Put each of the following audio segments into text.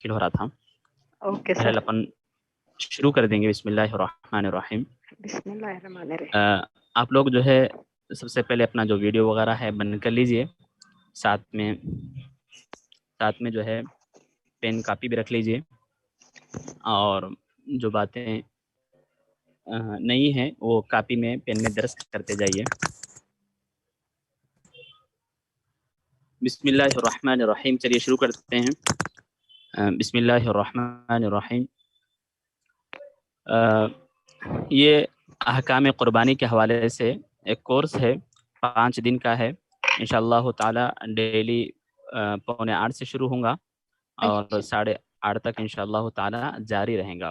مشکل ہو رہا تھا. اوکے بہرحال سر. اپن شروع کر دیں گے. بسم اللہ الرحمن الرحیم. بسم اللہ الرحمن الرحیم. آپ لوگ جو ہے سب سے پہلے اپنا جو ویڈیو وغیرہ ہے بند کر لیجئے. ساتھ میں جو ہے پین کاپی بھی رکھ لیجئے، اور جو باتیں نہیں ہیں وہ کاپی میں پین میں درج کرتے جائیے. بسم اللہ الرحمن الرحیم. چلیے شروع کرتے ہیں. بسم اللہ الرحمن الرحیم. یہ احکام قربانی کے حوالے سے ایک کورس ہے، 5 دن کا ہے. انشاءاللہ تعالی ڈیلی 7:45 سے شروع ہوگا اور 8:30 تک انشاءاللہ تعالی جاری رہے گا.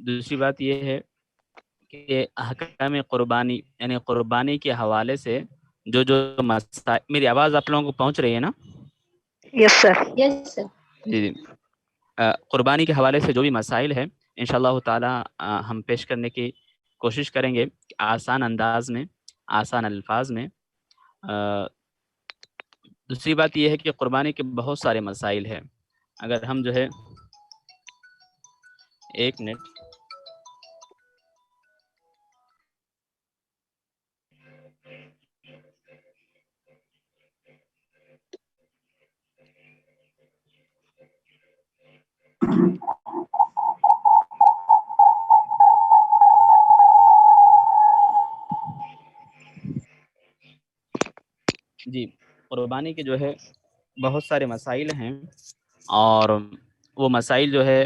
دوسری بات یہ ہے کہ احکام قربانی یعنی قربانی کے حوالے سے جو مسائل، میری آواز آپ لوگوں کو پہنچ رہی ہے نا؟ یس سر. یس سر. جی. قربانی کے حوالے سے جو بھی مسائل ہے انشاءاللہ تعالی ہم پیش کرنے کی کوشش کریں گے آسان انداز میں، آسان الفاظ میں. دوسری بات یہ ہے کہ قربانی کے بہت سارے مسائل ہیں. اگر ہم جو ہے ایک منٹ جی. قربانی کے جو ہے بہت سارے مسائل ہیں، اور وہ مسائل جو ہے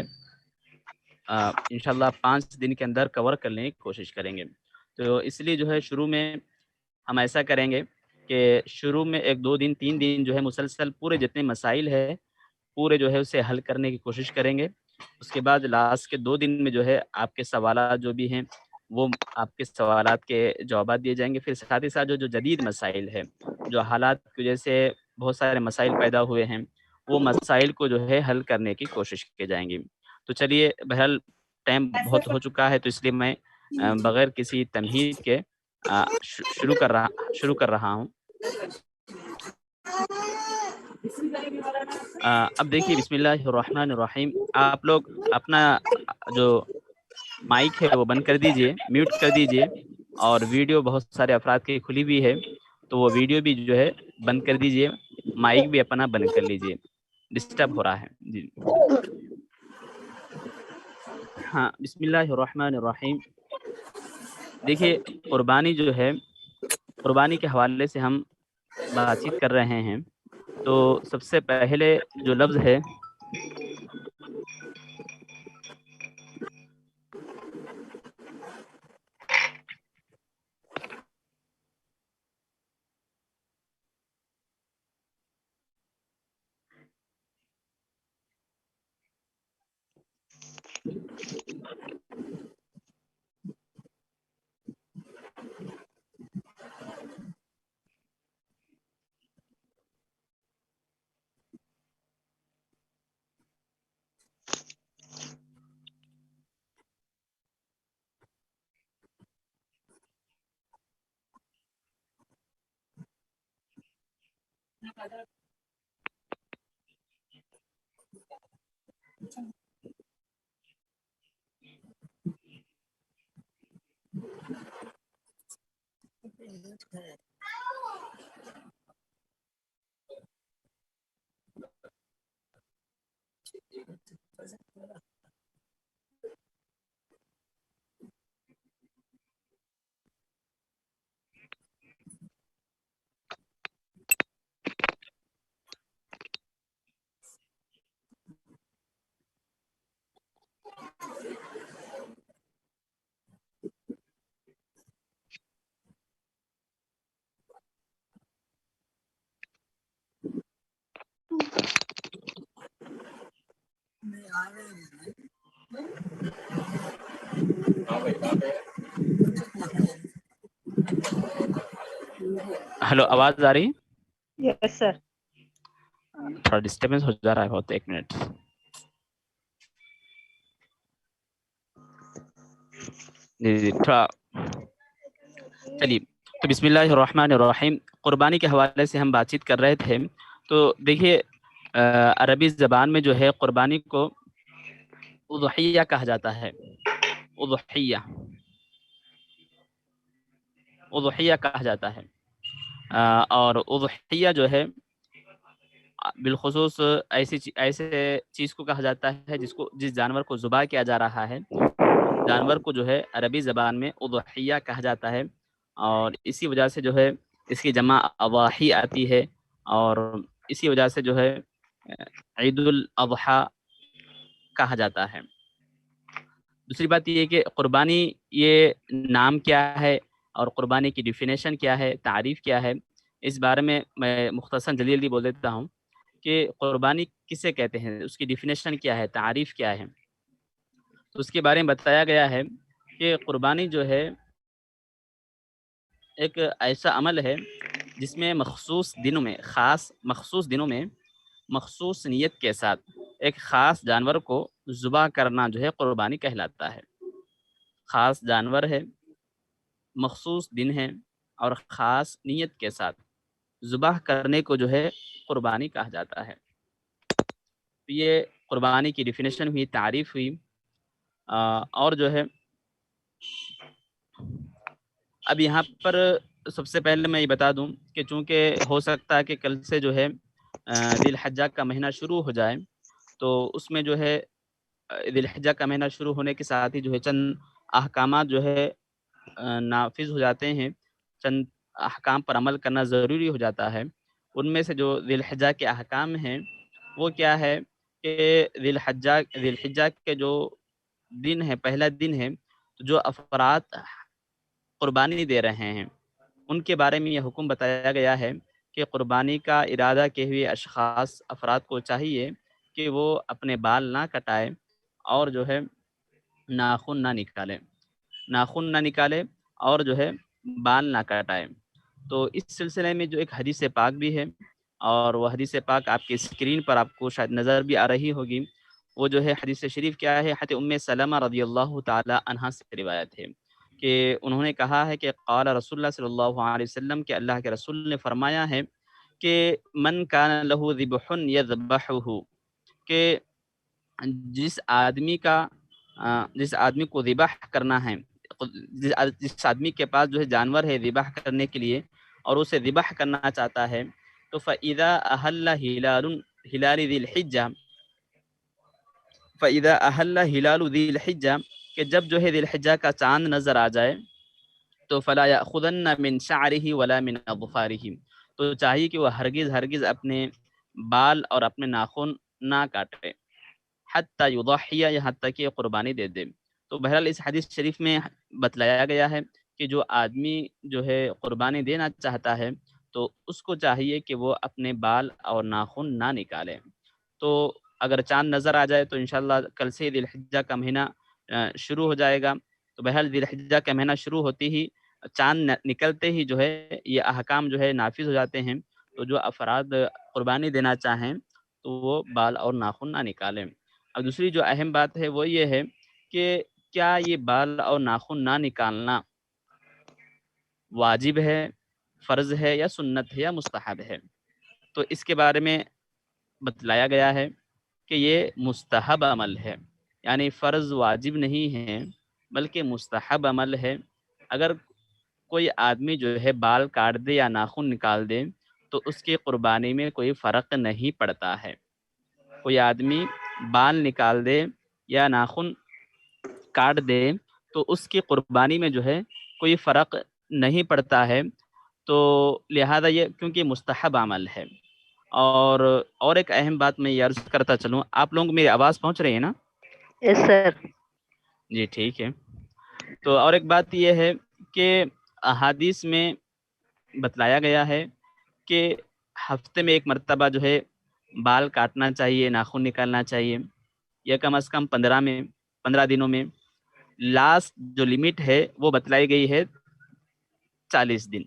انشاءاللہ 5 دن کے اندر کور کرنے کی کوشش کریں گے. تو اس لیے جو ہے شروع میں ہم ایسا کریں گے کہ شروع میں 1 2 دن 3 دن جو ہے مسلسل پورے جتنے مسائل ہے پورے جو ہے اسے حل کرنے کی کوشش کریں گے. اس کے بعد لاسٹ کے 2 دن میں جو ہے آپ کے سوالات جو بھی ہیں وہ آپ کے سوالات کے جوابات دیے جائیں گے. پھر ساتھ ہی ساتھ جو جدید مسائل ہے، جو حالات کی وجہ سے بہت سارے مسائل پیدا ہوئے ہیں، وہ مسائل کو جو ہے حل کرنے کی کوشش کی جائیں گی. تو چلیے، بہرحال ٹائم بہت ہو چکا ہے، تو اس لیے میں بغیر کسی تمہید کے شروع کر رہا ہوں. اب دیکھیے، بسم اللہ الرحمن الرحیم. آپ لوگ اپنا جو مائک ہے وہ بند کر دیجئے، میوٹ کر دیجئے. اور ویڈیو بہت سارے افراد کی کھلی بھی ہے، تو وہ ویڈیو بھی جو ہے بند کر دیجئے. مائک بھی اپنا بند کر لیجئے، ڈسٹرب ہو رہا ہے. جی ہاں. بسم اللہ الرحمن الرحیم. دیکھیے، قربانی جو ہے، قربانی کے حوالے سے ہم بات چیت کر رہے ہیں. تو سب سے پہلے جو لفظ ہے ہلو، آواز آ رہی؟ یس سر. تھوڑا ڈسٹربنس ہو جا رہا ہے بہت. 1 منٹ. جی تھوڑا. چلیے، تو بسم اللہ الرحمن الرحیم. قربانی کے حوالے سے ہم بات چیت کر رہے تھے. تو دیکھیے، عربی زبان میں جو ہے قربانی کو اضحیہ کہا جاتا ہے. اضحیہ اضحیہ کہا جاتا ہے. اور اضحیہ جو ہے بالخصوص ایسے چیز کو کہا جاتا ہے جس جانور کو ذبح کیا جا رہا ہے. اس جانور کو جو ہے عربی زبان میں اضحیہ کہا جاتا ہے، اور اسی وجہ سے جو ہے اس کی جمع اضاحی آتی ہے، اور اسی وجہ سے جو ہے عید الاضحیٰ کہا جاتا ہے. دوسری بات یہ کہ قربانی یہ نام کیا ہے اور قربانی کی ڈیفینیشن کیا ہے، تعریف کیا ہے، اس بارے میں مختصراً جلدی بول دیتا ہوں کہ قربانی کسے کہتے ہیں، اس کی ڈیفینیشن کیا ہے، تعریف کیا ہے. تو اس کے بارے میں بتایا گیا ہے کہ قربانی جو ہے ایک ایسا عمل ہے جس میں مخصوص دنوں میں مخصوص نیت کے ساتھ ایک خاص جانور کو ذبح کرنا جو ہے قربانی کہلاتا ہے. خاص جانور ہے، مخصوص دن ہے، اور خاص نیت کے ساتھ ذبح کرنے کو جو ہے قربانی کہا جاتا ہے. تو یہ قربانی کی ڈیفینیشن ہوئی، تعریف ہوئی. اور جو ہے اب یہاں پر سب سے پہلے میں یہ بتا دوں کہ چونکہ ہو سکتا ہے کہ کل سے جو ہے ذی الحجہ کا مہینہ شروع ہو جائے، تو اس میں جو ہے ذی الحجہ کا مہینہ شروع ہونے کے ساتھ ہی جو ہے چند احکامات جو ہے نافذ ہو جاتے ہیں، چند احکام پر عمل کرنا ضروری ہو جاتا ہے. ان میں سے جو ذی الحجہ کے احکام ہیں وہ کیا ہے کہ ذی الحجہ کے جو دن ہے، پہلا دن ہے، تو جو افراد قربانی دے رہے ہیں ان کے بارے میں یہ حکم بتایا گیا ہے کہ قربانی کا ارادہ کیے ہوئے افراد کو چاہیے کہ وہ اپنے بال نہ کٹائے اور جو ہے ناخن نہ نکالے اور جو ہے بال نہ کٹائے. تو اس سلسلے میں جو ایک حدیث پاک بھی ہے، اور وہ حدیث پاک آپ کی اسکرین پر آپ کو شاید نظر بھی آ رہی ہوگی. وہ جو ہے حدیث شریف کیا ہے، حضرت ام سلمہ رضی اللہ تعالی عنہا سے روایت ہے کہ انہوں نے کہا ہے کہ قال رسول اللہ صلی اللہ علیہ وسلم کہ اللہ کے رسول نے فرمایا ہے کہ من کان لہ ذبح یذبحہ، کہ جس آدمی کو ذبح کرنا ہے، جس آدمی کے پاس جو ہے جانور ہے ذبح کرنے کے لیے اور اسے ذبح کرنا چاہتا ہے، تو فَإِذَا أَحَلَّ هِلَالِ ذِي الْحِجَّةِ ذِي الْحِجَّةِ کہ جب جو ہے ذی الحجہ کا چاند نظر آ جائے تو فَلَا يَأْخُذَنَّ مِنْ شَعْرِهِ وَلَا مِنْ أَظْفَارِهِ، تو چاہیے کہ وہ ہرگز اپنے بال اور اپنے ناخن نہ کاٹے، حتیٰ یضحیہ، یہاں تک کہ قربانی دے دے. تو بہرحال اس حدیث شریف میں بتلایا گیا ہے کہ جو آدمی جو ہے قربانی دینا چاہتا ہے تو اس کو چاہیے کہ وہ اپنے بال اور ناخن نہ نکالے. تو اگر چاند نظر آ جائے تو انشاءاللہ کل سے ذی الحجہ کا مہینہ شروع ہو جائے گا. تو بہرحال ذی الحجہ کا مہینہ شروع ہوتے ہی، چاند نکلتے ہی جو ہے یہ احکام جو ہے نافذ ہو جاتے ہیں. تو جو افراد قربانی دینا چاہیں تو وہ بال اور ناخن نہ نکالیں. اب دوسری جو اہم بات ہے وہ یہ ہے کہ کیا یہ بال اور ناخن نہ نکالنا واجب ہے، فرض ہے، یا سنت ہے، یا مستحب ہے؟ تو اس کے بارے میں بتلایا گیا ہے کہ یہ مستحب عمل ہے، یعنی فرض واجب نہیں ہے بلکہ مستحب عمل ہے. اگر کوئی آدمی جو ہے بال کاٹ دے یا ناخن نکال دے تو اس کی قربانی میں کوئی فرق نہیں پڑتا ہے. کوئی آدمی بال نکال دے یا ناخن کاٹ دے تو اس کی قربانی میں جو ہے کوئی فرق نہیں پڑتا ہے. تو لہذا یہ کیونکہ مستحب عمل ہے. اور ایک اہم بات میں یہ عرض کرتا چلوں، آپ لوگوں کو میری آواز پہنچ رہی ہے نا؟ یس سر. جی ٹھیک ہے. تو اور ایک بات یہ ہے کہ احادیث میں بتلایا گیا ہے کہ ہفتے میں ایک مرتبہ جو ہے بال کاٹنا چاہیے، ناخن نکالنا چاہیے، یا کم از کم 15 دنوں میں. لاسٹ جو لمٹ ہے وہ بتلائی گئی ہے 40 دن.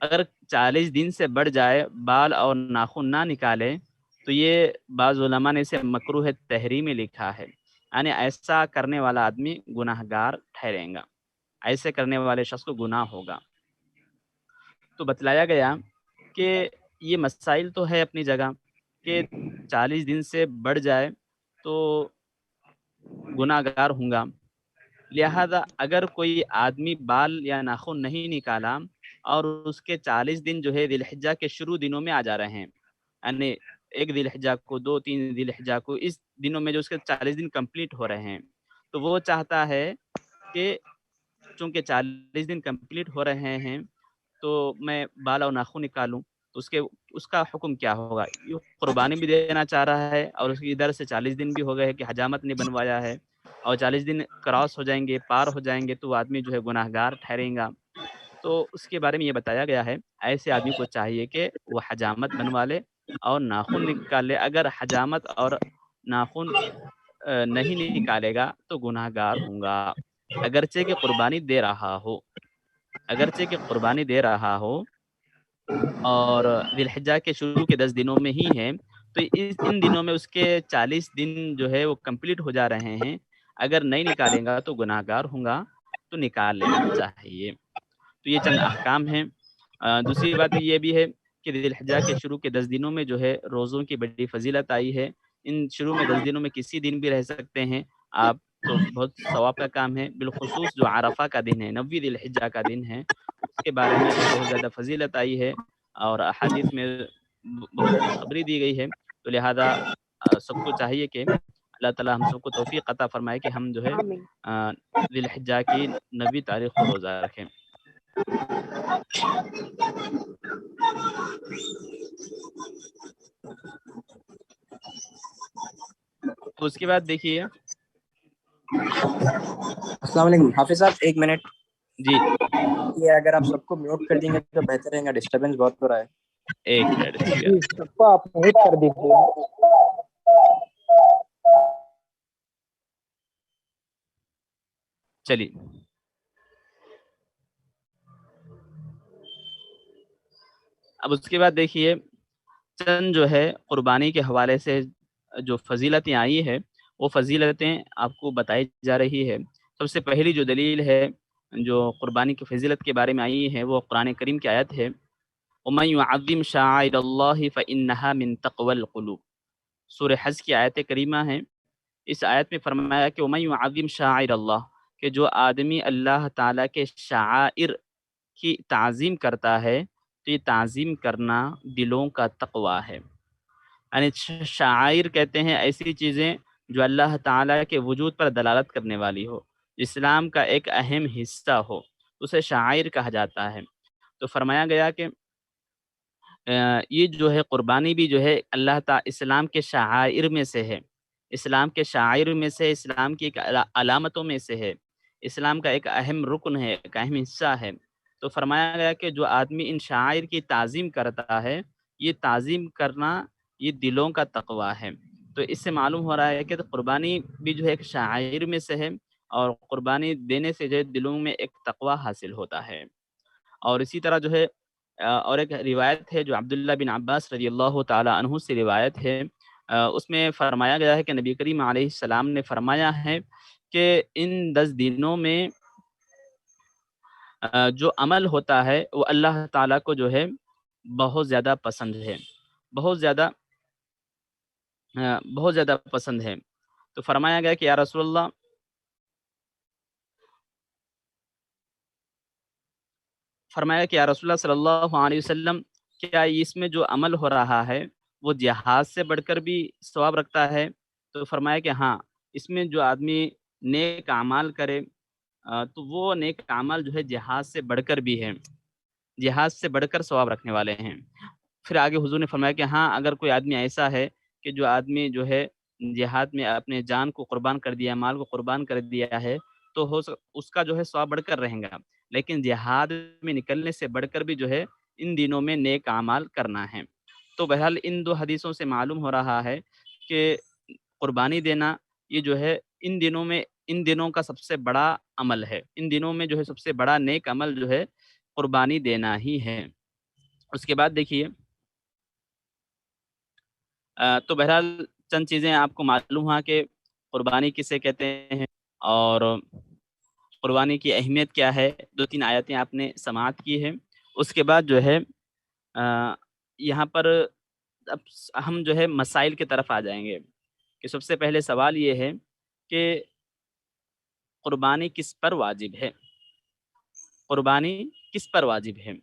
اگر 40 دن سے بڑھ جائے بال اور ناخن نہ نکالے تو یہ بعض علماء نے اسے مکروہ تحریمی لکھا ہے، یعنی ایسا کرنے والا آدمی گناہ گار ٹھہرے گا، ایسے کرنے والے شخص کو گناہ ہوگا. تو بتلایا گیا کہ یہ مسائل تو ہے اپنی جگہ، کہ 40 دن سے بڑھ جائے تو گناہگار ہوں گا۔ لہذا اگر کوئی آدمی بال یا ناخن نہیں نکالا اور اس کے 40 دن جو ہے ذی الحجہ کے شروع دنوں میں آ جا رہے ہیں، یعنی 1 ذی الحجہ کو، 2 3 ذی الحجہ کو، اس دنوں میں جو اس کے 40 دن کمپلیٹ ہو رہے ہیں، تو وہ چاہتا ہے کہ چونکہ 40 دن کمپلیٹ ہو رہے ہیں تو میں بال اور ناخن نکالوں، تو اس کا حکم کیا ہوگا؟ یہ قربانی بھی دینا چاہ رہا ہے اور اس کی ادھر سے 40 دن بھی ہو گئے کہ حجامت نے بنوایا ہے، اور 40 دن کراس ہو جائیں گے، پار ہو جائیں گے تو وہ آدمی جو ہے گناہگار ٹھہرے گا۔ تو اس کے بارے میں یہ بتایا گیا ہے، ایسے آدمی کو چاہیے کہ وہ حجامت بنوا لے اور ناخن نکال لے۔ اگر حجامت اور ناخن نہیں نکالے گا تو گناہگار ہوں گا، اگرچہ کہ قربانی دے رہا ہو، اگرچہ کہ قربانی دے رہا ہو اور ذی الحجہ کے شروع کے 10 دنوں میں ہی ہے، تو ان دنوں میں اس کے 40 دن جو ہے وہ کمپلیٹ ہو جا رہے ہیں، اگر نہیں نکالیں گا تو گناہگار ہوں گا، تو نکال لینا چاہیے۔ تو یہ چند احکام ہیں۔ دوسری بات یہ بھی ہے کہ ذی الحجہ کے شروع کے 10 دنوں میں جو ہے روزوں کی بڑی فضیلت آئی ہے۔ ان شروع میں 10 دنوں میں کسی دن بھی رہ سکتے ہیں آپ، تو بہت ثواب کا کام ہے۔ بالخصوص جو عرفہ کا دن ہے، 9ویں ذی الحجہ کا دن ہے، اس کے بارے میں جو ہے بہت زیادہ فضیلت آئی ہے اور احادیث میں بہت خوشخبری دی گئی ہے۔ تو لہذا سب کو چاہیے کہ اللہ تعالی ہم سب کو توفیق عطا فرمائے کہ ہم جو ہے آمین۔ ذی الحجہ کی 9ویں تاریخ کو روزہ رکھیں۔ تو اس کے بعد دیکھیے، السلام علیکم حافظ صاحب، 1 منٹ جی یہ اگر آپ سب کو میوٹ کر دیں گے تو بہتر رہے گا، ڈسٹربینس بہت ہو رہا ہے۔ 1 منٹ دیکھیے، جی سب کو آپ میوٹ کر دیجیے۔ چلیے اب اس کے بعد دیکھیے چند جو ہے قربانی کے حوالے سے جو فضیلتیں آئی ہے وہ فضیلتیں آپ کو بتائی جا رہی ہے۔ سب سے پہلی جو دلیل ہے جو قربانی کی فضیلت کے بارے میں آئی ہے وہ قرآن کریم کی آیت ہے، وَمَن يُعَظِّمْ شَعَائِرَ اللَّهِ فَإِنَّهَا مِن تَقْوَى الْقُلُوبِ، سورہ حج کی آیت کریمہ ہے۔ اس آیت میں فرمایا کہ وَمَن يُعَظِّمْ شَعَائِرَ اللَّهِ، کہ جو آدمی اللہ تعالیٰ کے شعائر کی تعظیم کرتا ہے تو یہ تعظیم کرنا دلوں کا تقویٰ ہے۔ یعنی شعائر کہتے ہیں ایسی چیزیں جو اللہ تعالیٰ کے وجود پر دلالت کرنے والی ہو، اسلام کا ایک اہم حصہ ہو، اسے شعائر کہا جاتا ہے۔ تو فرمایا گیا کہ یہ جو ہے قربانی بھی جو ہے اللہ تعالیٰ اسلام کے شعائر میں سے ہے، اسلام کے شعائر میں سے، اسلام کی ایک علامتوں میں سے ہے، اسلام کا ایک اہم رکن ہے، ایک اہم حصہ ہے۔ تو فرمایا گیا کہ جو آدمی ان شعائر کی تعظیم کرتا ہے، یہ تعظیم کرنا یہ دلوں کا تقویٰ ہے۔ تو اس سے معلوم ہو رہا ہے کہ قربانی بھی جو ہے ایک شعائر میں سے ہے، اور قربانی دینے سے جو ہے دلوں میں ایک تقویٰ حاصل ہوتا ہے۔ اور اسی طرح جو ہے اور ایک روایت ہے جو عبداللہ بن عباس رضی اللہ تعالی عنہ سے روایت ہے، اس میں فرمایا گیا ہے کہ نبی کریم علیہ السلام نے فرمایا ہے کہ ان 10 دنوں میں جو عمل ہوتا ہے وہ اللہ تعالیٰ کو جو ہے بہت زیادہ پسند ہے، بہت زیادہ پسند ہے۔ تو فرمایا گیا کہ یا رسول اللہ، فرمایا کہ یا رسول اللہ صلی اللہ علیہ وسلم، کیا اس میں جو عمل ہو رہا ہے وہ جہاد سے بڑھ کر بھی ثواب رکھتا ہے؟ تو فرمایا کہ ہاں، اس میں جو آدمی نیک اعمال کرے تو وہ نیک اعمال جو ہے جہاد سے بڑھ کر بھی ہے، جہاد سے بڑھ کر ثواب رکھنے والے ہیں۔ پھر آگے حضور نے فرمایا کہ ہاں، اگر کوئی آدمی ایسا ہے کہ جو آدمی جو ہے جہاد میں اپنے جان کو قربان کر دیا، مال کو قربان کر دیا ہے، تو اس کا جو ہے ثواب بڑھ کر رہیں گا، لیکن جہاد میں نکلنے سے بڑھ کر بھی جو ہے ان دنوں میں نیک اعمال کرنا ہے۔ تو بہرحال ان 2 حدیثوں سے معلوم ہو رہا ہے کہ قربانی دینا یہ جو ہے ان دنوں کا سب سے بڑا عمل ہے، ان دنوں میں جو ہے سب سے بڑا نیک عمل جو ہے قربانی دینا ہی ہے۔ اس کے بعد دیکھیے تو بہرحال چند چیزیں آپ کو معلوم ہوا کہ قربانی کسے کہتے ہیں اور قربانی کی اہمیت کیا ہے، 2-3 آیتیں آپ نے سماعت کی ہے۔ اس کے بعد جو ہے یہاں پر اب ہم جو ہے مسائل کی طرف آ جائیں گے کہ سب سے پہلے سوال یہ ہے کہ قربانی کس پر واجب ہے؟ قربانی کس پر واجب ہے؟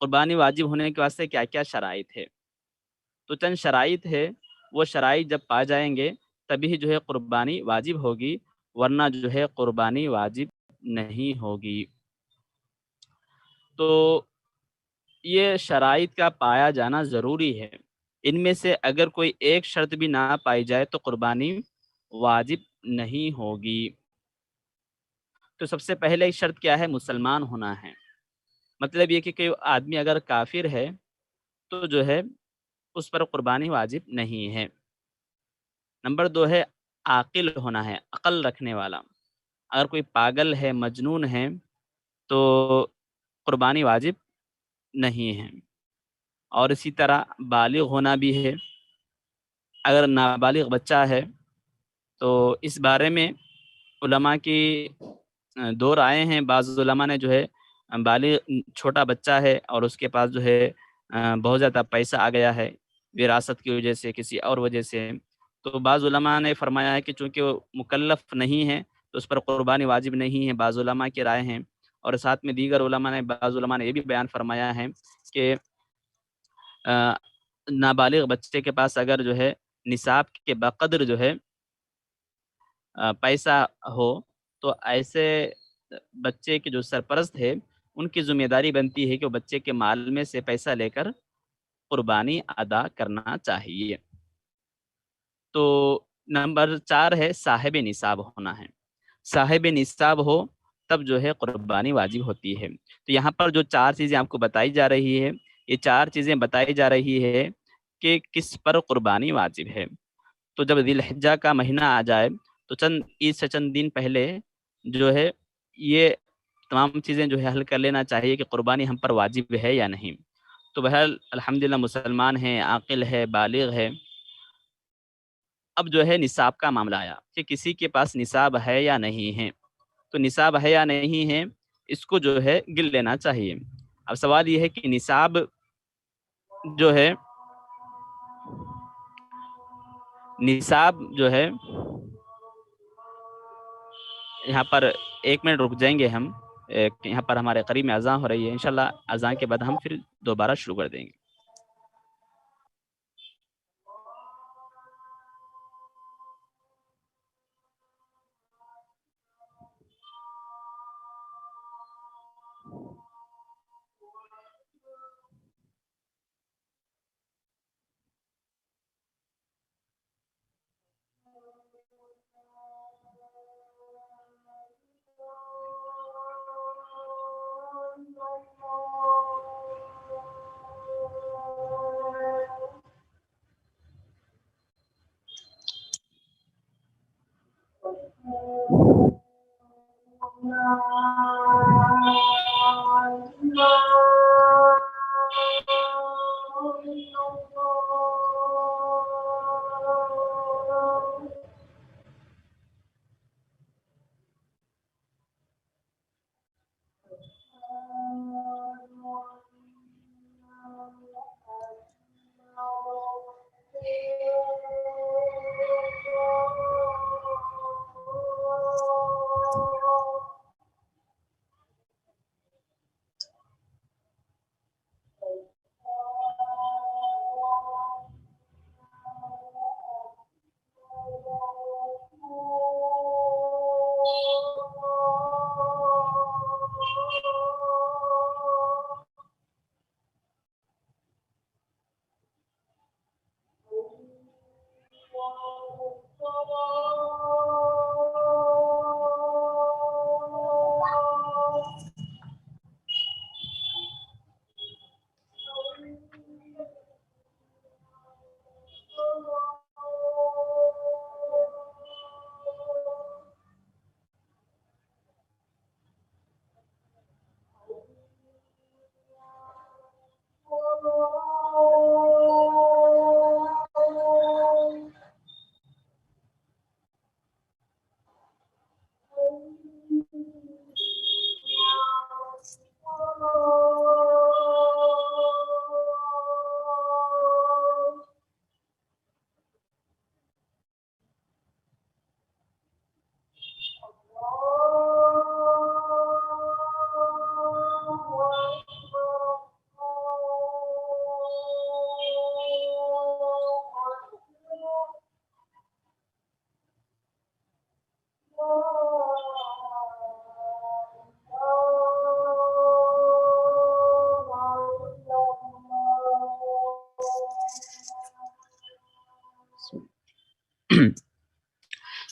قربانی واجب ہونے کے واسطے کیا کیا شرائط ہے؟ تو چند شرائط ہے، وہ شرائط جب پا جائیں گے تبھی جو ہے قربانی واجب ہوگی، ورنہ جو ہے قربانی واجب نہیں ہوگی۔ تو یہ شرائط کا پایا جانا ضروری ہے، ان میں سے اگر کوئی ایک شرط بھی نہ پائی جائے تو قربانی واجب نہیں ہوگی۔ تو سب سے پہلے شرط کیا ہے؟ مسلمان ہونا ہے۔ مطلب یہ کہ کوئی آدمی اگر کافر ہے تو جو ہے اس پر قربانی واجب نہیں ہے۔ نمبر 2 ہے عاقل ہونا ہے، عقل رکھنے والا۔ اگر کوئی پاگل ہے، مجنون ہے تو قربانی واجب نہیں ہے۔ اور اسی طرح بالغ ہونا بھی ہے۔ اگر نابالغ بچہ ہے تو اس بارے میں علماء کی دو رائے ہیں۔ بعض علماء نے جو ہے بالغ چھوٹا بچہ ہے اور اس کے پاس جو ہے بہت زیادہ پیسہ آ گیا ہے وراثت کی وجہ سے، کسی اور وجہ سے، تو بعض علماء نے فرمایا ہے کہ چونکہ وہ مکلف نہیں ہے تو اس پر قربانی واجب نہیں ہے۔ بعض علماء کی رائے ہیں، اور ساتھ میں دیگر بعض علماء نے یہ بھی بیان فرمایا ہے کہ نابالغ بچے کے پاس اگر جو ہے نصاب کے بقدر جو ہے پیسہ ہو تو ایسے بچے کے جو سرپرست ہے ان کی ذمہ داری بنتی ہے کہ وہ بچے کے مال میں سے پیسہ لے کر قربانی ادا کرنا چاہیے۔ تو نمبر 4 ہے صاحب نصاب ہونا ہے۔ صاحب نصاب ہو تب جو ہے قربانی واجب ہوتی ہے۔ تو یہاں پر جو 4 چیزیں آپ کو بتائی جا رہی ہے، یہ 4 چیزیں بتائی جا رہی ہے کہ کس پر قربانی واجب ہے۔ تو جب ذی الحجہ کا مہینہ آ جائے تو عید سے چند دن پہلے جو ہے یہ تمام چیزیں جو ہے حل کر لینا چاہیے کہ قربانی ہم پر واجب ہے یا نہیں۔ تو بہرحال الحمدللہ مسلمان ہے، عاقل ہے، بالغ ہے۔ اب جو ہے نصاب کا معاملہ آیا کہ کسی کے پاس نصاب ہے یا نہیں ہے۔ تو نصاب ہے یا نہیں ہے اس کو جو ہے گن لینا چاہیے۔ اب سوال یہ ہے کہ نصاب جو ہے یہاں پر 1 منٹ رک جائیں گے ہم، یہاں پر ہمارے قریب میں اذان ہو رہی ہے، انشاءاللہ اذان کے بعد ہم پھر دوبارہ شروع کر دیں گے۔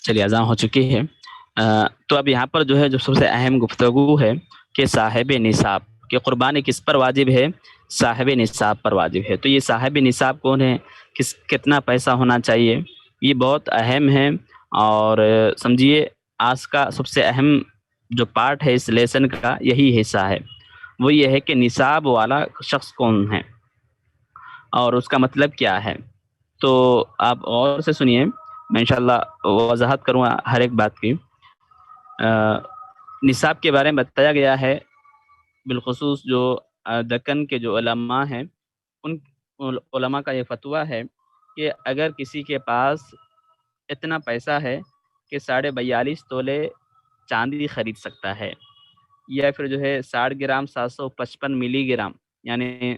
چلیے اذان ہو چکی ہے. تو اب یہاں پر جو ہے جو سب سے اہم گفتگو ہے کہ صاحب نصاب کہ قربانی کس پر واجب ہے؟ صاحب نصاب پر واجب ہے. تو یہ صاحب نصاب کون ہے؟ کتنا پیسہ ہونا چاہیے؟ یہ بہت اہم ہے. اور سمجھیے آج کا سب سے اہم جو پارٹ ہے اس لیسن کا یہی حصہ ہے. وہ یہ ہے کہ نصاب والا شخص کون ہے اور اس کا مطلب کیا ہے. تو آپ غور سے سنیے, میں انشاءاللہ وضاحت کروں گا ہر ایک بات کی. نصاب کے بارے میں بتایا گیا ہے, بالخصوص جو دکن کے جو علماء ہیں ان علماء کا یہ فتویٰ ہے کہ اگر کسی کے پاس اتنا پیسہ ہے کہ 42.5 تولے چاندی خرید سکتا ہے, یا پھر جو ہے 60 گرام 755 ملی گرام یعنی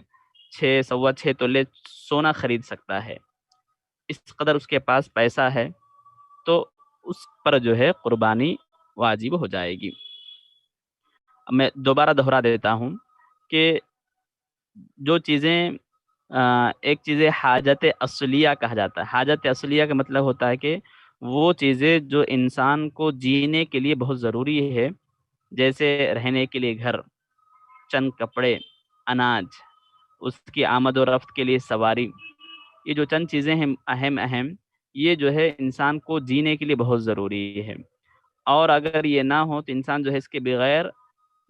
6.25 تولے سونا خرید سکتا ہے, اس قدر اس کے پاس پیسہ ہے, تو اس پر جو ہے قربانی واجب ہو جائے گی. میں دوبارہ دہرا دیتا ہوں کہ جو چیزیں ایک چیزیں حاجت اصلیہ کہا جاتا ہے. حاجت اصلیہ کا مطلب ہوتا ہے کہ وہ چیزیں جو انسان کو جینے کے لیے بہت ضروری ہے, جیسے رہنے کے لیے گھر, چند کپڑے, اناج, اس کی آمد و رفت کے لیے سواری. یہ جو چند چیزیں ہیں اہم یہ جو ہے انسان کو جینے کے لیے بہت ضروری ہے, اور اگر یہ نہ ہو تو انسان جو ہے اس کے بغیر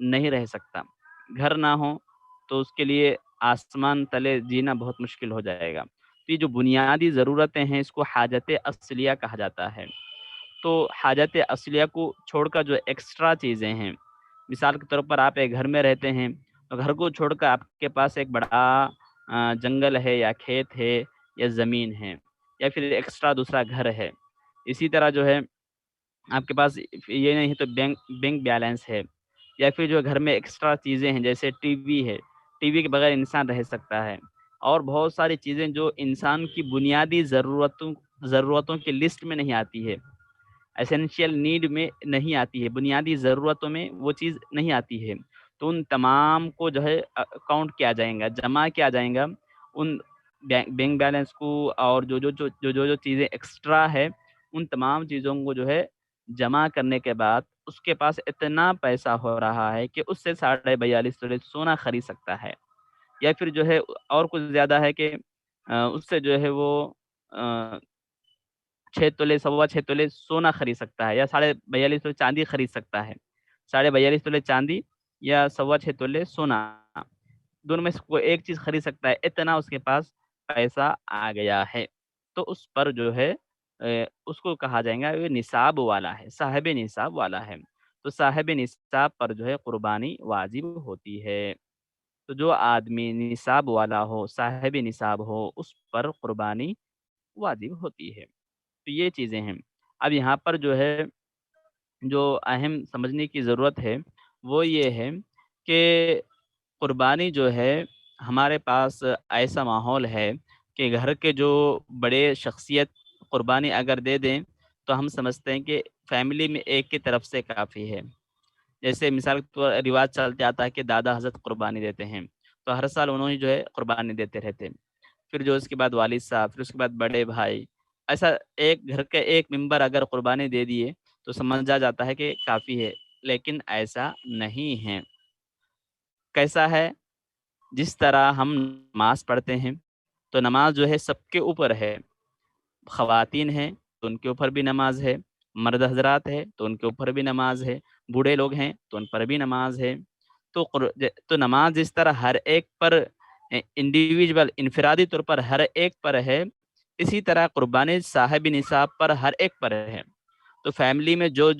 نہیں رہ سکتا. گھر نہ ہو تو اس کے لیے آسمان تلے جینا بہت مشکل ہو جائے گا. تو یہ جو بنیادی ضرورتیں ہیں اس کو حاجت اصلیہ کہا جاتا ہے. تو حاجت اصلیہ کو چھوڑ کر جو ایکسٹرا چیزیں ہیں, مثال کے طور پر آپ ایک گھر میں رہتے ہیں تو گھر کو چھوڑ کر آپ کے پاس ایک بڑا جنگل ہے یا کھیت ہے یا زمین ہے یا پھر ایکسٹرا دوسرا گھر ہے. اسی طرح جو ہے آپ کے پاس یہ نہیں ہے تو بینک بیلنس ہے, یا پھر جو گھر میں ایکسٹرا چیزیں ہیں جیسے ٹی وی ہے, ٹی وی کے بغیر انسان رہ سکتا ہے, اور بہت ساری چیزیں جو انسان کی بنیادی ضرورتوں کی لسٹ میں نہیں آتی ہے, ایسینشیل نیڈ میں نہیں آتی ہے, بنیادی ضرورتوں میں وہ چیز نہیں آتی ہے. تو ان تمام کو جو ہے کاؤنٹ کیا جائے گا, جمع کیا جائے گا ان بینک بیلنس کو, اور جو چیزیں ایکسٹرا ہے ان تمام چیزوں کو جو ہے جمع کرنے کے بعد اس کے پاس اتنا پیسہ ہو رہا ہے کہ اس سے 42.5 تولے سونا خرید سکتا ہے, یا پھر جو ہے اور کچھ زیادہ ہے کہ اس سے جو ہے وہ 6 تولے 6.25 تولے سونا خرید سکتا ہے, یا 42.5 تولے چاندی خرید سکتا ہے. 42.5 تولے چاندی یا 6.25 تولے سونا, دونوں میں سے کوئی ایک چیز خرید سکتا ہے, اتنا اس کے پاس پیسہ آ گیا ہے. تو اس پر جو ہے اس کو کہا جائے گا یہ نصاب والا ہے, صاحب نصاب والا ہے. تو صاحب نصاب پر جو ہے قربانی واجب ہوتی ہے. تو جو آدمی نصاب والا ہو, صاحب نصاب ہو, اس پر قربانی واجب ہوتی ہے. تو یہ چیزیں ہیں. اب یہاں پر جو ہے جو اہم سمجھنے کی ضرورت ہے وہ یہ ہے کہ قربانی جو ہے ہمارے پاس ایسا ماحول ہے کہ گھر کے جو بڑے شخصیت قربانی اگر دے دیں تو ہم سمجھتے ہیں کہ فیملی میں ایک کی طرف سے کافی ہے. جیسے مثال کے طور رواج چلتے آتا ہے کہ دادا حضرت قربانی دیتے ہیں, تو ہر سال انہوں نے جو ہے قربانی دیتے رہتے. پھر جو اس کے بعد والد صاحب, پھر اس کے بعد بڑے بھائی, ایسا ایک گھر کے ایک ممبر اگر قربانی دے دیے تو سمجھا جاتا ہے کہ کافی ہے, لیکن ایسا نہیں ہے. کیسا ہے؟ جس طرح ہم نماز پڑھتے ہیں تو نماز جو ہے سب کے اوپر ہے, خواتین ہیں تو ان کے اوپر بھی نماز ہے, مرد حضرات ہے تو ان کے اوپر بھی نماز ہے, بوڑھے لوگ ہیں تو ان پر بھی نماز ہے. تو نماز جس طرح ہر ایک پر انڈیویجول انفرادی طور پر ہر ایک پر ہے, اسی طرح قربانی صاحب نصاب پر ہر ایک پر ہے. تو فیملی میں جو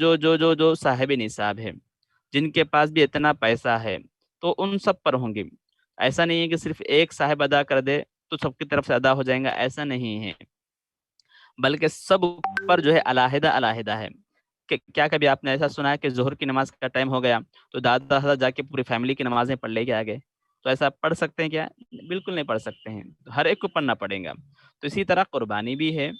صاحب نصاب ہے, جن کے پاس بھی اتنا پیسہ ہے, تو ان سب پر ہوں گے. ایسا نہیں ہے کہ صرف ایک صاحب ادا کر دے تو سب کی طرف سے ادا ہو جائیں گا, ایسا نہیں ہے, بلکہ سب پر جو ہے علیحدہ ہے. کہ کیا کبھی آپ نے ایسا سنا ہے کہ ظہر کی نماز کا ٹائم ہو گیا تو دادا حضرت جا کے پوری فیملی کی نمازیں پڑھ لے کے آگے؟ تو ایسا پڑھ سکتے ہیں کیا؟ بالکل نہیں پڑھ سکتے ہیں, ہر ایک کو پڑھنا پڑے گا. تو اسی طرح قربانی بھی ہے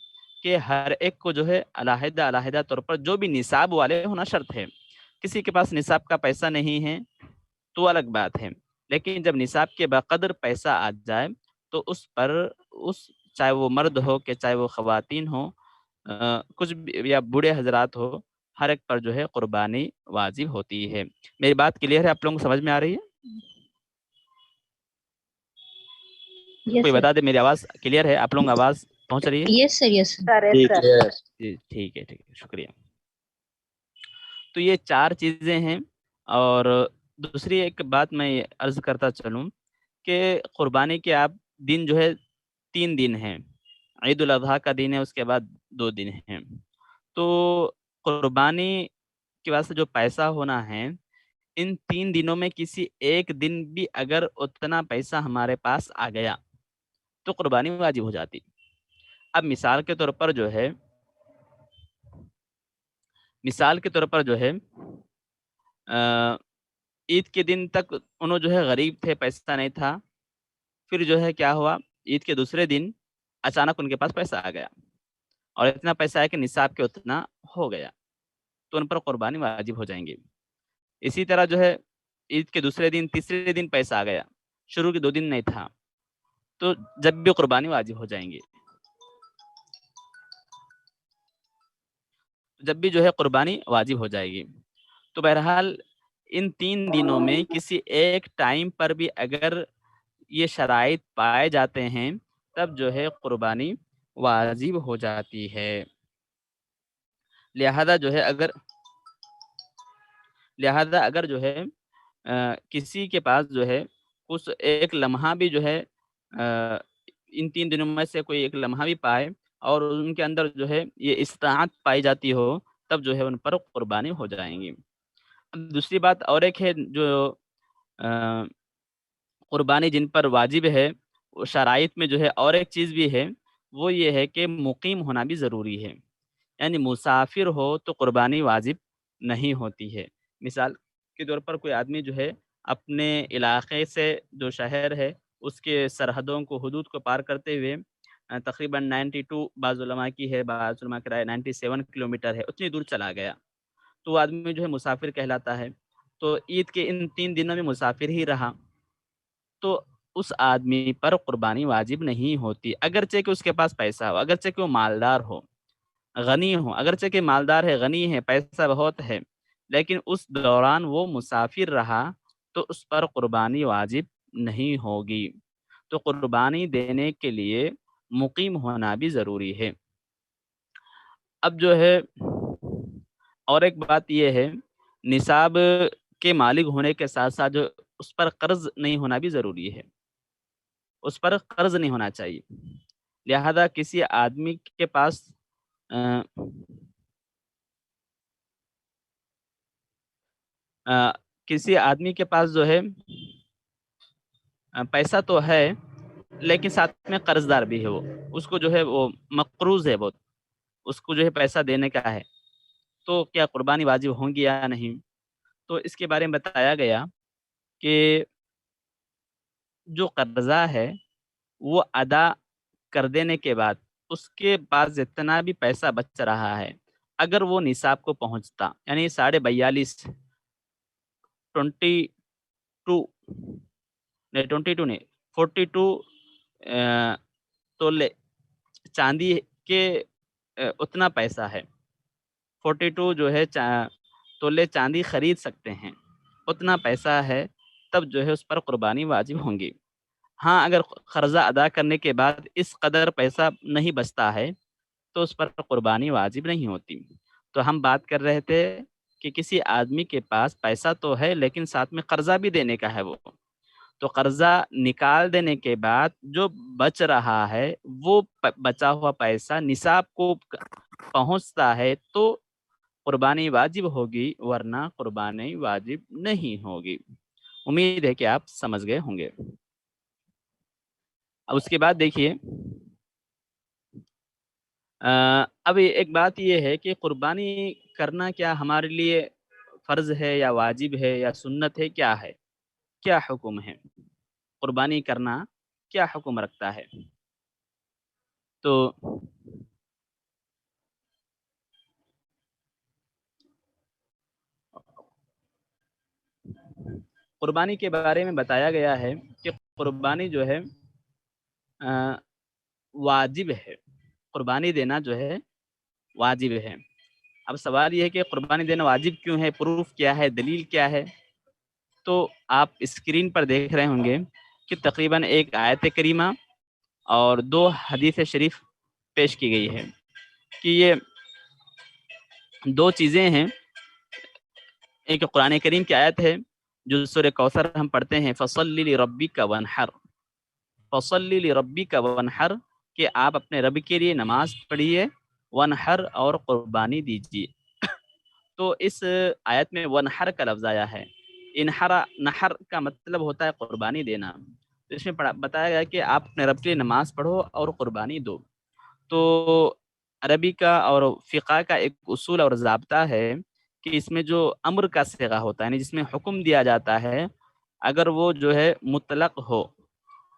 کہ ہر ایک کو جو ہے علیحدہ علیحدہ طور پر جو بھی نصاب والے ہونا شرط ہے. کسی کے پاس نصاب کا پیسہ نہیں ہے تو الگ بات ہے، لیکن جب نصاب کے بقدر پیسہ آ جائے تو اس پر چاہے وہ مرد ہو کہ چاہے وہ خواتین ہو، کچھ بھی یا بوڑھے حضرات ہو، ہر ایک پر جو ہے قربانی واجب ہوتی ہے. میری بات کلیئر ہے؟ آپ لوگوں کو سمجھ میں آ رہی ہے؟ یس کوئی سر. بتا دے میری آواز کلیئر ہے؟ آپ لوگوں کو آواز پہنچ رہی ہے؟ یس سر. یس سر. سر جی کلیئر ہے. جی ٹھیک ہے شکریہ. تو یہ 4 چیزیں ہیں. اور دوسری ایک بات میں عرض کرتا چلوں کہ قربانی کے آپ دن جو ہے 3 دن ہیں. عید الاضحیٰ کا دن ہے، اس کے بعد 2 دن ہیں. تو قربانی کے واسطے جو پیسہ ہونا ہے، ان 3 دنوں میں کسی ایک دن بھی اگر اتنا پیسہ ہمارے پاس آ گیا تو قربانی واجب ہو جاتی. اب مثال کے طور پر جو ہے عید کے دن تک انہوں جو ہے غریب تھے، پیسہ نہیں تھا. پھر جو ہے کیا ہوا، عید کے دوسرے دن اچانک ان کے پاس پیسہ آ گیا اور اتنا پیسہ ہے کہ نصاب کے اتنا ہو گیا، تو ان پر قربانی واجب ہو جائیں گی. اسی طرح جو ہے عید کے دوسرے دن تیسرے دن پیسہ آ گیا، شروع کے 2 دن نہیں تھا، تو جب بھی قربانی واجب ہو جائیں گی. جب بھی جو ہے قربانی واجب ہو جائے گی. تو بہرحال ان 3 دنوں میں کسی ایک ٹائم پر بھی اگر یہ شرائط پائے جاتے ہیں تب جو ہے قربانی واجب ہو جاتی ہے. لہذا اگر جو ہے کسی کے پاس جو ہے اس ایک لمحہ بھی جو ہے ان 3 دنوں میں سے کوئی ایک لمحہ بھی پائے اور ان کے اندر جو ہے یہ استطاعت پائی جاتی ہو، تب جو ہے ان پر قربانی ہو جائیں گی. اب دوسری بات اور ایک ہے جو قربانی جن پر واجب ہے، وہ شرائط میں جو ہے اور ایک چیز بھی ہے، وہ یہ ہے کہ مقیم ہونا بھی ضروری ہے. یعنی مسافر ہو تو قربانی واجب نہیں ہوتی ہے. مثال کے طور پر کوئی آدمی جو ہے اپنے علاقے سے جو شہر ہے اس کے سرحدوں کو، حدود کو پار کرتے ہوئے تقریباً 92 بعض علماء کی ہے، بعض علماء کی رائے 97 کلومیٹر ہے، اتنی دور چلا گیا، تو وہ آدمی جو ہے مسافر کہلاتا ہے. تو عید کے ان 3 دنوں میں مسافر ہی رہا تو اس آدمی پر قربانی واجب نہیں ہوتی، اگرچہ کہ اس کے پاس پیسہ ہو، اگرچہ کہ وہ مالدار ہو، غنی ہو، اگرچہ کہ مالدار ہے، غنی ہے، پیسہ بہت ہے، لیکن اس دوران وہ مسافر رہا تو اس پر قربانی واجب نہیں ہوگی. تو قربانی دینے کے لیے مقیم ہونا بھی ضروری ہے. اب جو ہے اور ایک بات یہ ہے، نصاب کے مالک ہونے کے ساتھ ساتھ جو اس پر قرض نہیں ہونا بھی ضروری ہے، اس پر قرض نہیں ہونا چاہیے. لہذا کسی آدمی کے پاس جو ہے پیسہ تو ہے لیکن ساتھ میں قرض دار بھی ہے، وہ اس کو جو ہے وہ مقروض ہے، بہت اس کو جو ہے پیسہ دینے کا ہے، تو کیا قربانی واجب ہوں گی یا نہیں؟ تو اس کے بارے میں بتایا گیا کہ جو قرضہ ہے وہ ادا کر دینے کے بعد اس کے پاس جتنا بھی پیسہ بچ رہا ہے، اگر وہ نصاب کو پہنچتا، یعنی 42.5 42 تولے چاندی کے اتنا پیسہ ہے، 42 جو ہے تولے چاندی خرید سکتے ہیں، اتنا پیسہ ہے، تب جو ہے اس پر قربانی واجب ہوں گی. ہاں اگر قرضہ ادا کرنے کے بعد اس قدر پیسہ نہیں بچتا ہے تو اس پر قربانی واجب نہیں ہوتی. تو ہم بات کر رہے تھے کہ کسی آدمی کے پاس پیسہ تو ہے لیکن ساتھ میں قرضہ بھی دینے کا ہے، وہ تو قرضہ نکال دینے کے بعد جو بچ رہا ہے وہ بچا ہوا پیسہ نصاب کو پہنچتا ہے تو قربانی واجب ہوگی، ورنہ قربانی واجب نہیں ہوگی. امید ہے کہ آپ سمجھ گئے ہوں گے. اب اس کے بعد دیکھیے، اب ایک بات یہ ہے کہ قربانی کرنا کیا ہمارے لیے فرض ہے یا واجب ہے یا سنت ہے، کیا ہے، کیا حکم ہے، قربانی کرنا کیا حکم رکھتا ہے؟ تو قربانی کے بارے میں بتایا گیا ہے کہ قربانی جو ہے واجب ہے، قربانی دینا جو ہے واجب ہے۔ اب سوال یہ ہے کہ قربانی دینا واجب کیوں ہے، پروف کیا ہے، دلیل کیا ہے؟ تو آپ اسکرین پر دیکھ رہے ہوں گے کہ تقریباً ایک آیت کریمہ اور 2 حدیث شریف پیش کی گئی ہے کہ یہ 2 چیزیں ہیں۔ ایک قرآن کریم کی آیت ہے جو سورہ کوثر ہم پڑھتے ہیں، فصلی لربک وانحر، فصلی لربک وانحر، کہ آپ اپنے رب کے لیے نماز پڑھیے، وانحر اور قربانی دیجیے۔ تو اس آیت میں وانحر کا لفظ آیا ہے۔ نحر کا مطلب ہوتا ہے قربانی دینا۔ تو اس میں بتایا گیا کہ آپ اپنے رب کے لیے نماز پڑھو اور قربانی دو۔ تو عربی کا اور فقہ کا ایک اصول اور ضابطہ ہے کہ اس میں جو امر کا صیغہ ہوتا ہے، یعنی جس میں حکم دیا جاتا ہے، اگر وہ جو ہے مطلق ہو،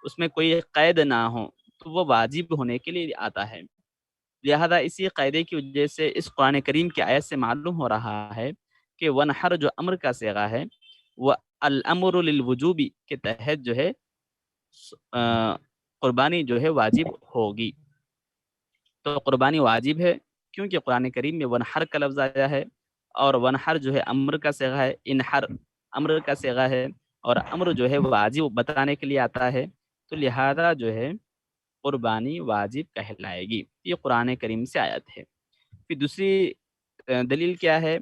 اس میں کوئی قید نہ ہو، تو وہ واجب ہونے کے لیے آتا ہے۔ لہذا اسی قاعدے کی وجہ سے اس قرآن کریم کی آیت سے معلوم ہو رہا ہے کہ ونحر جو امر کا صیغہ ہے وہ الامر للوجوبی کے تحت جو ہے قربانی جو ہے واجب ہوگی۔ تو قربانی واجب ہے کیونکہ قرآن کریم میں ونحر کا لفظ آیا ہے، اور ونحر جو ہے امر کا صیغہ ہے، انحر امر کا صیغہ ہے، اور امر جو ہے واجب بتانے کے لیے آتا ہے، تو لہذا جو ہے قربانی واجب کہلائے گی۔ یہ قرآن کریم سے آیت ہے۔ پھر دوسری دلیل کیا ہے؟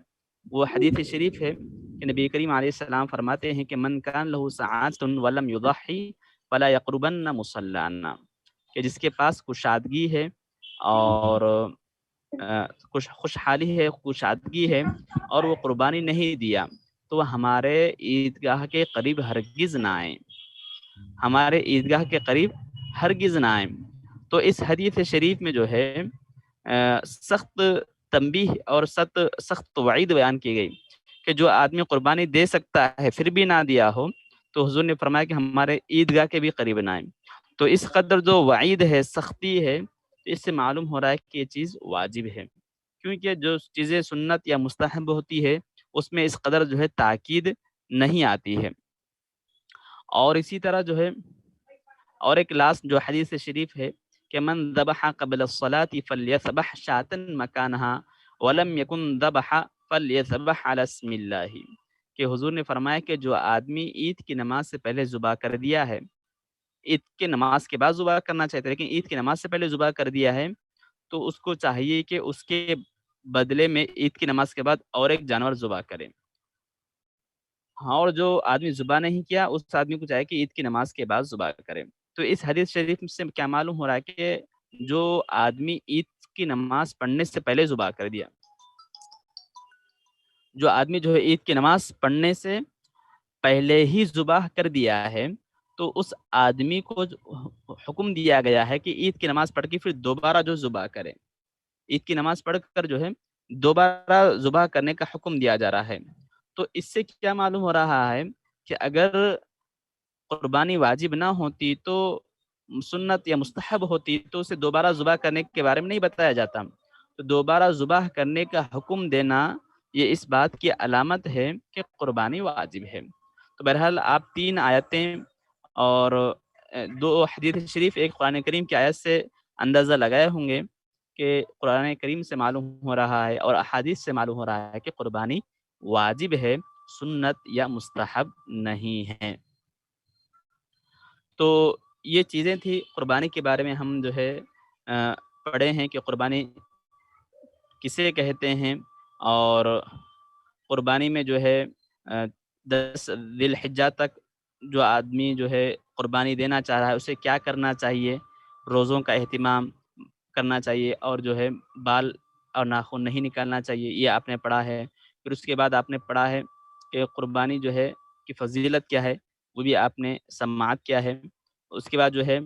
وہ حدیث شریف ہے کہ نبی کریم علیہ السلام فرماتے ہیں کہ من کان لہ سعادۃ ولم یضحی فلا یقربن مصلانا، کہ جس کے پاس کشادگی ہے اور خوشحالی ہے، کشادگی ہے، اور وہ قربانی نہیں دیا، تو وہ ہمارے عیدگاہ کے قریب ہرگز نہ آئیں، ہمارے عیدگاہ کے قریب ہرگز نہ آئیں۔ تو اس حدیث شریف میں جو ہے سخت تنبیہ اور سخت وعید بیان کی گئی کہ جو آدمی قربانی دے سکتا ہے پھر بھی نہ دیا ہو، تو حضور نے فرمایا کہ ہمارے عیدگاہ کے بھی قریب نہ آئیں۔ تو اس قدر جو وعید ہے، سختی ہے، اس سے معلوم ہو رہا ہے کہ یہ چیز واجب ہے، کیونکہ جو چیزیں سنت یا مستحب ہوتی ہے اس میں اس قدر جو ہے تاکید نہیں آتی ہے۔ اور اسی طرح جو ہے اور ایک لاسٹ جو حدیث شریف ہے کہ من ذبح قبل الصلاة فلیذبح شاة مکانها ولم یکن ذبح فلیذبح علی اسم اللہ، کہ حضور نے فرمایا کہ جو آدمی عید کی نماز سے پہلے ذبح کر دیا ہے، عید کی نماز کے بعد ذبح کرنا چاہتے لیکن عید کی نماز سے پہلے ذبح کر دیا ہے، تو اس کو چاہیے کہ اس کے بدلے میں عید کی نماز کے بعد اور ایک جانور ذبح کرے۔ ہاں، اور جو آدمی ذبح نہیں کیا اس آدمی کو چاہیے کہ عید کی نماز کے بعد ذبح کرے۔ تو اس حدیث شریف سے کیا معلوم ہو رہا ہے کہ جو آدمی عید کی نماز پڑھنے سے پہلے ذبح کر دیا، جو آدمی جو ہے عید کی نماز پڑھنے سے پہلے ہی ذبح کر دیا ہے، تو اس آدمی کو حکم دیا گیا ہے کہ عید کی نماز پڑھ کے پھر دوبارہ جو ذبح کرے، عید کی نماز پڑھ کر جو ہے دوبارہ ذبح کرنے کا حکم دیا جا رہا ہے۔ تو اس سے کیا معلوم ہو رہا ہے کہ اگر قربانی واجب نہ ہوتی تو سنت یا مستحب ہوتی تو اسے دوبارہ ذبح کرنے کے بارے میں نہیں بتایا جاتا۔ تو دوبارہ ذبح کرنے کا حکم دینا یہ اس بات کی علامت ہے کہ قربانی واجب ہے۔ تو بہرحال آپ 3 آیتیں اور 2 حدیث شریف، ایک قرآن کریم کی آیت سے اندازہ لگائے ہوں گے کہ قرآن کریم سے معلوم ہو رہا ہے اور احادیث سے معلوم ہو رہا ہے کہ قربانی واجب ہے، سنت یا مستحب نہیں ہے۔ تو یہ چیزیں تھی قربانی کے بارے میں ہم جو ہے پڑھے ہیں کہ قربانی کسے کہتے ہیں، اور قربانی میں جو ہے 10 ذی الحجہ تک جو آدمی جو ہے قربانی دینا چاہ رہا ہے اسے کیا کرنا چاہیے، روزوں کا اہتمام کرنا چاہیے، اور جو ہے بال اور ناخن نہیں نکالنا چاہیے، یہ آپ نے پڑھا ہے۔ پھر اس کے بعد آپ نے پڑھا ہے کہ قربانی جو ہے کی فضیلت کیا ہے، وہ بھی آپ نے سماعت کیا ہے۔ اس کے بعد جو ہے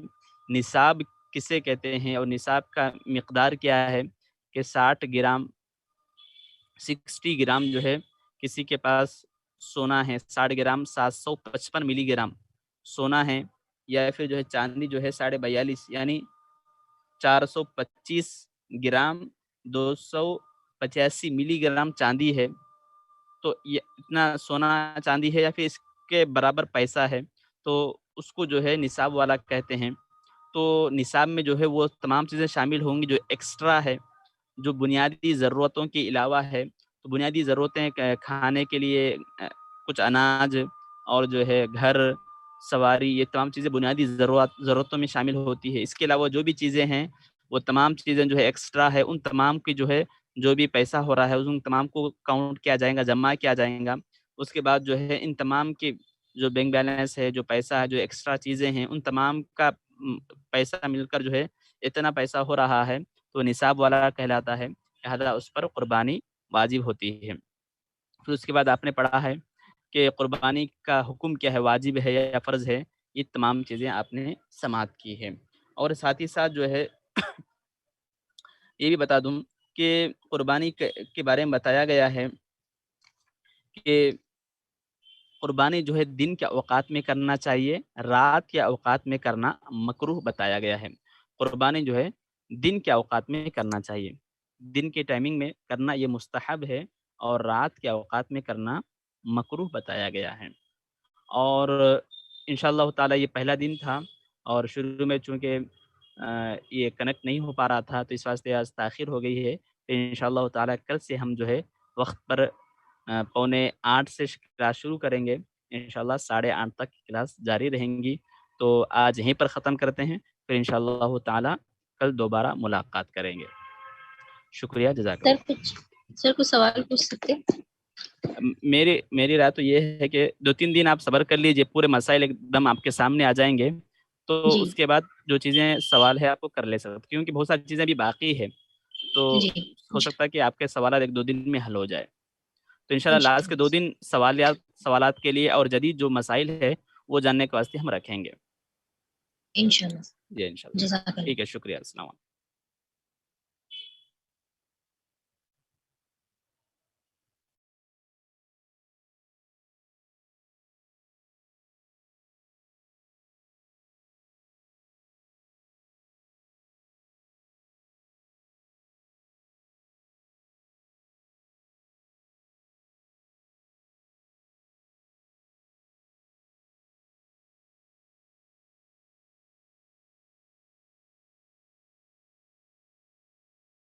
نصاب کسے کہتے ہیں اور نصاب کا مقدار کیا ہے کہ 60 گرام جو ہے کسی کے پاس سونا ہے، 60 گرام 755 ملی گرام سونا ہے، یا پھر جو ہے چاندنی جو ہے 42.5 یعنی 425 گرام 285 ملی گرام چاندی ہے۔ تو یہ اتنا سونا چاندی ہے، یا پھر اس کے برابر پیسہ ہے تو اس کو جو ہے نصاب والا کہتے ہیں. تو نصاب میں جو ہے وہ تمام چیزیں شامل ہوں گی جو ایکسٹرا ہے، جو بنیادی ضرورتوں کے علاوہ ہے. تو بنیادی ضرورتیں کھانے کے لیے کچھ اناج اور جو ہے گھر سواری، یہ تمام چیزیں بنیادی ضرورتوں میں شامل ہوتی ہے. اس کے علاوہ جو بھی چیزیں ہیں وہ تمام چیزیں جو ہے ایکسٹرا ہے، ان تمام کی جو ہے جو بھی پیسہ ہو رہا ہے ان تمام کو کاؤنٹ کیا جائے گا، جمع کیا جائے گا. اس کے بعد جو ہے ان تمام کی جو بینک بیلنس ہے، جو پیسہ ہے، جو ایکسٹرا چیزیں ہیں، ان تمام کا پیسہ مل کر جو ہے اتنا پیسہ ہو رہا ہے تو نصاب والا کہلاتا ہے. لہذا اس پر قربانی واجب ہوتی ہے. پھر اس کے بعد آپ نے پڑھا ہے کہ قربانی کا حکم کیا ہے، واجب ہے یا فرض ہے. یہ تمام چیزیں آپ نے سماعت کی ہے. اور ساتھ ہی ساتھ جو ہے یہ بھی بتا دوں کہ قربانی کے بارے میں بتایا گیا ہے کہ قربانی جو ہے دن کے اوقات میں کرنا چاہیے، رات کے اوقات میں کرنا مکروہ بتایا گیا ہے. قربانی جو ہے دن کے اوقات میں کرنا چاہیے، دن کے ٹائمنگ میں کرنا یہ مستحب ہے، اور رات کے اوقات میں کرنا مکروہ بتایا گیا ہے. اور انشاءاللہ تعالی یہ پہلا دن تھا اور شروع میں چونکہ یہ کنیکٹ نہیں ہو پا رہا تھا تو اس واسطے آج تاخیر ہو گئی ہے. تو انشاءاللہ تعالی کل سے ہم جو ہے وقت پر 7:45 سے کلاس شروع کریں گے. انشاءاللہ 8:30 تک کلاس جاری رہیں گی. تو آج یہیں پر ختم کرتے ہیں، پھر انشاءاللہ تعالی کل دوبارہ ملاقات کریں گے. شکریہ، جزاک اللہ. سر کچھ سوال پوچھ سکتے ہیں؟ میری رائے تو یہ ہے کہ 2-3 دن آپ صبر کر لیجئے، پورے مسائل ایک دم آپ کے سامنے آ جائیں گے تو جی اس کے بعد جو چیزیں سوال ہے آپ کو کر لے سکتے، کیونکہ بہت ساری چیزیں بھی باقی ہے تو جی ہو سکتا ہے کہ آپ کے سوالات 1-2 دن میں حل ہو جائے. تو انشاءاللہ لاسٹ کے 2 دن سوالات کے لیے اور جدید جو مسائل ہے وہ جاننے کے واسطے ہم رکھیں گے. انشاءاللہ. جی انشاءاللہ. جزاک اللہ. ٹھیک ہے، شکریہ. السلام علیکم.